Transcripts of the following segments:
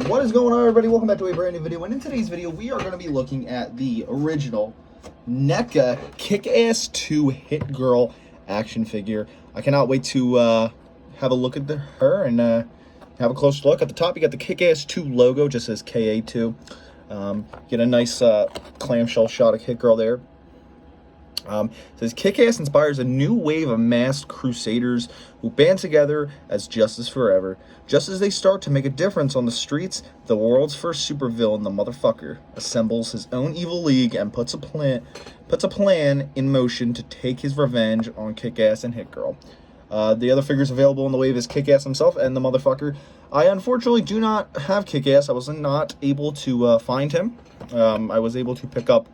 What is going on, everybody? Welcome back to a brand new video, and in today's video we are going to be looking at the original NECA Kick-Ass 2 Hit Girl action figure. I cannot wait to have a look at her and have a close look. At the top you got the Kick-Ass 2 logo, just says KA2. Get a nice clamshell shot of Hit Girl there. It says Kick-Ass inspires a new wave of masked crusaders who band together as Justice Forever. Just as they start to make a difference on the streets, the world's first supervillain, the motherfucker, assembles his own evil league and puts a plan in motion to take his revenge on Kick-Ass and Hit Girl. The other figures available in the wave is Kick-Ass himself and the motherfucker. I unfortunately do not have Kick-Ass. I was not able to find him. I was able to pick up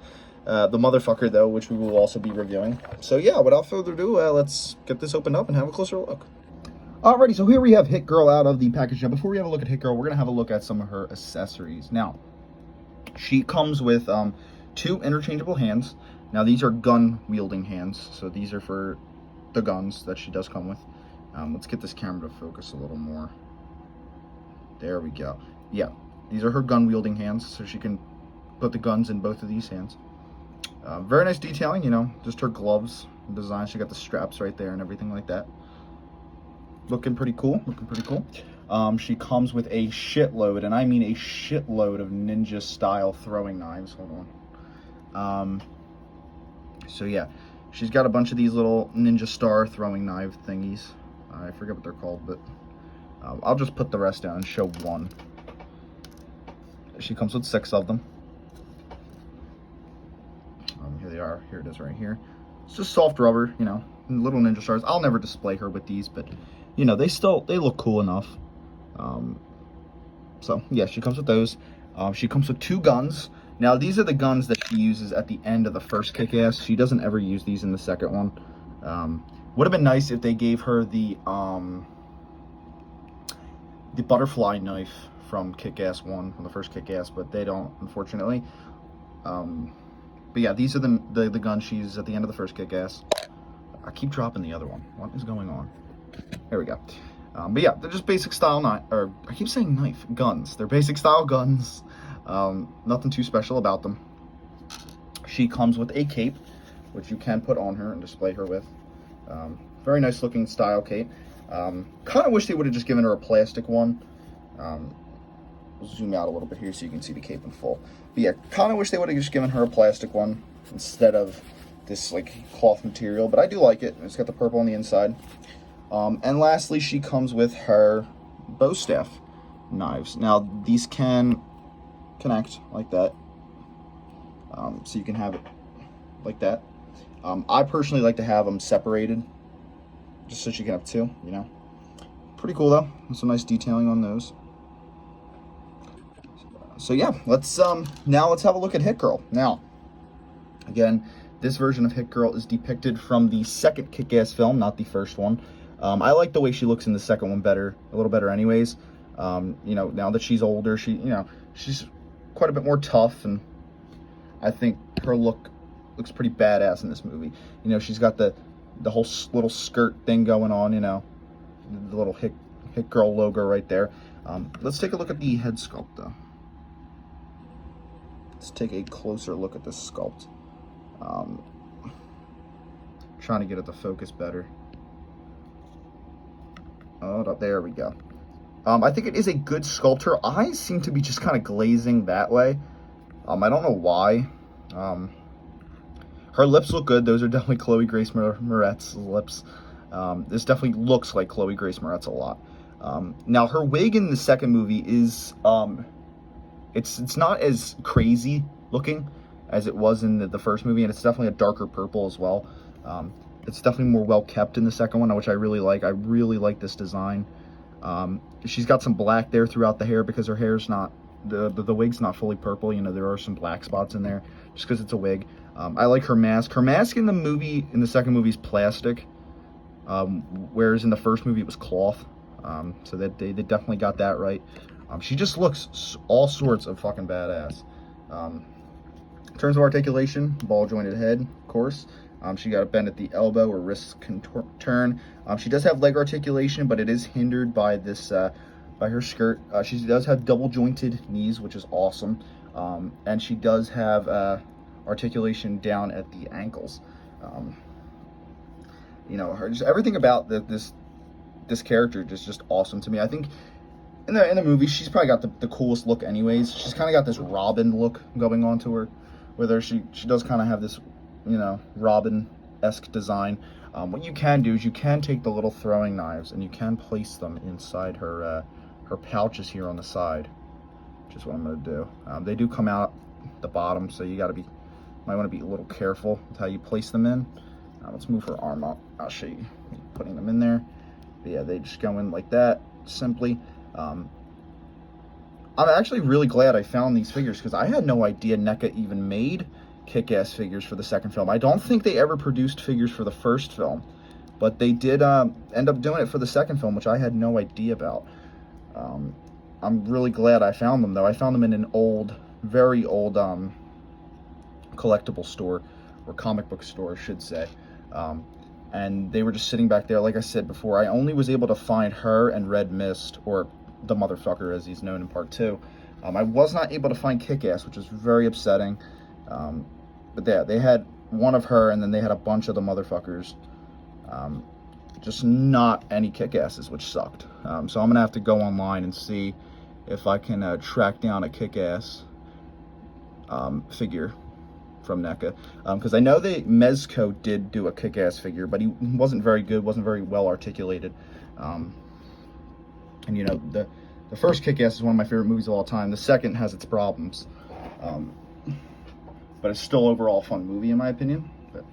the motherfucker, though, which we will also be reviewing. So, yeah, without further ado, let's get this opened up and have a closer look. Alrighty, so here we have Hit Girl out of the package. Now, before we have a look at Hit Girl, we're going to have a look at some of her accessories. Now, she comes with 2 interchangeable hands. Now, these are gun-wielding hands, so these are for the guns that she does come with. Let's get this camera to focus a little more. There we go. Yeah, these are her gun-wielding hands, so she can put the guns in both of these hands. Very nice detailing, you know, just her gloves design. She got the straps right there and everything like that. Looking pretty cool, she comes with a shitload, and I mean a shitload of ninja-style throwing knives. Hold on. So yeah, she's got a bunch of these little ninja star throwing knife thingies. I forget what they're called, but I'll just put the rest down and show one. She comes with 6 of them. Here they are. Here it is right here. It's just soft rubber, you know, little ninja stars. I'll never display her with these, but, you know, they look cool enough. So, yeah, she comes with those. She comes with 2 guns. Now, these are the guns that she uses at the end of the first Kick-Ass. She doesn't ever use these in the second one. Would have been nice if they gave her the butterfly knife from Kick-Ass 1, from the first Kick-Ass, but they don't, unfortunately. But yeah, these are the guns she uses at the end of the first Kick-Ass. I keep dropping the other one. What is going on? There we go. But yeah, they're just basic style I keep saying knife, guns. They're basic style guns. Nothing too special about them. She comes with a cape, which you can put on her and display her with. Very nice looking style cape. Kind of wish they would have just given her a plastic one. We'll zoom out a little bit here so you can see the cape in full. But yeah, kind of wish they would have just given her a plastic one instead of this like cloth material. But I do like it. It's got the purple on the inside. And lastly, she comes with her bow staff knives. Now, these can connect like that. So you can have it like that. I personally like to have them separated just so she can have 2, you know. Pretty cool, though. Some nice detailing on those. So yeah, let's have a look at Hit Girl. Now, again, this version of Hit Girl is depicted from the second Kick-Ass film, not the first one. I like the way she looks in the second one a little better anyways. You know, now that she's older, she's quite a bit more tough, and I think her look looks pretty badass in this movie. You know, she's got the whole little skirt thing going on, you know, the little Hit Girl logo right there. Let's take a look at the head sculpt, though. Let's take a closer look at this sculpt. Trying to get it to focus better. Oh, there we go. I think it is a good sculpt. Her eyes seem to be just kind of glazing that way. I don't know why. Her lips look good. Those are definitely Chloe Grace Moretz's lips. This definitely looks like Chloe Grace Moretz a lot. Now, her wig in the second movie is... It's not as crazy looking as it was in the first movie, and it's definitely a darker purple as well. It's definitely more well kept in the second one, which I really like. I really like this design. She's got some black there throughout the hair because her hair's not, the wig's not fully purple. You know, there are some black spots in there just because it's a wig. I like her mask. Her mask in the second movie is plastic, whereas in the first movie it was cloth. So that they definitely got that right. She just looks all sorts of fucking badass. In terms of articulation, ball jointed head, of course. She got a bend at the elbow, or wrists can turn. She does have leg articulation, but it is hindered by this by her skirt. She does have double jointed knees, which is awesome. And she does have articulation down at the ankles. Her just everything about this character is just awesome to me. I think in the movie she's probably got the coolest look anyways. She's kind of got this Robin look going on to her, where she does kind of have this, Robin-esque design. What you can do is you can take the little throwing knives and you can place them inside her pouches here on the side, which is what I'm going to do. They do come out the bottom, so you might want to be a little careful with how you place them in. Let's move her arm up. I'll show you putting them in there. But yeah, they just go in like that, simply. I'm actually really glad I found these figures because I had no idea NECA even made Kick-Ass figures for the second film. I don't think they ever produced figures for the first film, but they did end up doing it for the second film, which I had no idea about. I'm really glad I found them, though. I found them in an very old collectible store, or comic book store, I should say. And they were just sitting back there. Like I said before, I only was able to find her and Red Mist, or the motherfucker as he's known in part 2. I was not able to find Kick-Ass, which was very upsetting. But yeah, they had one of her, and then they had a bunch of the motherfuckers. Just not any Kick-Asses, which sucked. So I'm going to have to go online and see if I can track down a Kick-Ass figure from NECA, because I know that Mezco did do a Kick-Ass figure, but he wasn't very good, wasn't very well articulated. And the first Kick-Ass is one of my favorite movies of all time. The second has its problems, but it's still overall a fun movie in my opinion. But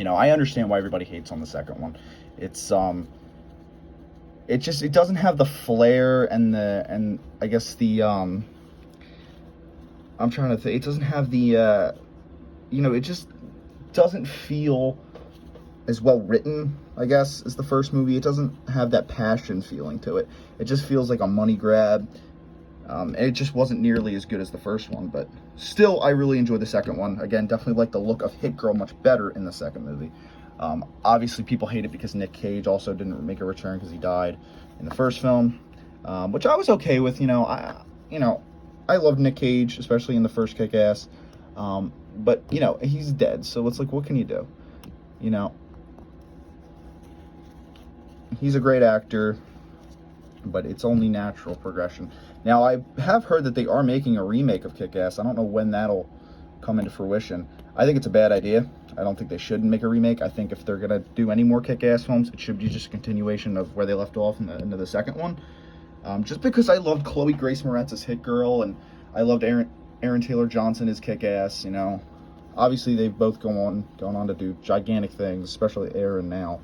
I understand why everybody hates on the second one. It's it doesn't have the flair and I guess the I'm trying to think. It doesn't have the it just doesn't feel as well written, I guess, as the first movie. It doesn't have that passion feeling to it. It just feels like a money grab. And it just wasn't nearly as good as the first one, but still, I really enjoyed the second one. Again, definitely like the look of Hit Girl much better in the second movie. Obviously, people hate it because Nick Cage also didn't make a return because he died in the first film, which I was okay with. I loved Nick Cage, especially in the first Kick-Ass. But he's dead, so it's like, what can you do? He's a great actor, but it's only natural progression. Now, I have heard that they are making a remake of Kick-Ass. I don't know when that'll come into fruition. I think it's a bad idea. I don't think they should make a remake. I think if they're going to do any more Kick-Ass films, it should be just a continuation of where they left off into the second one. Just because I loved Chloe Grace Moretz's Hit Girl, and I loved Aaron Taylor Johnson as Kick-Ass. Obviously they've both gone on to do gigantic things, especially Aaron now.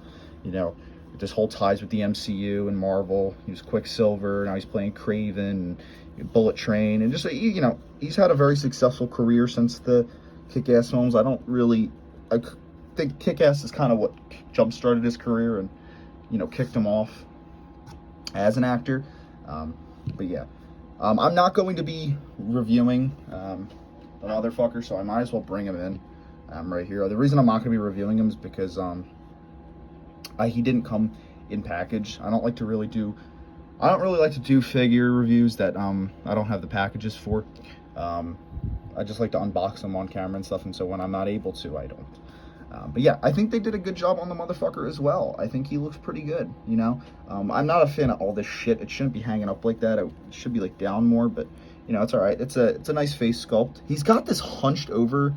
This whole ties with the MCU and Marvel. He was Quicksilver, now he's playing Kraven and Bullet Train, and just he's had a very successful career since the Kick-Ass films. I think Kick-Ass is kind of what jump-started his career and kicked him off as an actor. But yeah, I'm not going to be reviewing the motherfucker, so I might as well bring him in right here. The reason I'm not going to be reviewing him is because he didn't come in package. I don't really like to do figure reviews that I don't have the packages for. I just like to unbox them on camera and stuff, and so when I'm not able to, I don't. But yeah, I think they did a good job on the motherfucker as well. I think he looks pretty good, I'm not a fan of all this shit. It shouldn't be hanging up like that. It should be like down more, but it's all right. It's a nice face sculpt. He's got this hunched over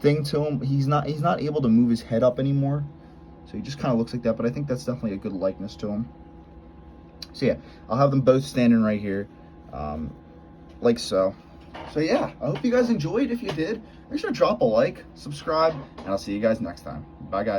thing to him. He's not able to move his head up anymore, so he just kind of looks like that, but I think that's definitely a good likeness to him. So yeah, I'll have them both standing right here, like so. So yeah, I hope you guys enjoyed. If you did, make sure to drop a like, subscribe, and I'll see you guys next time. Bye, guys.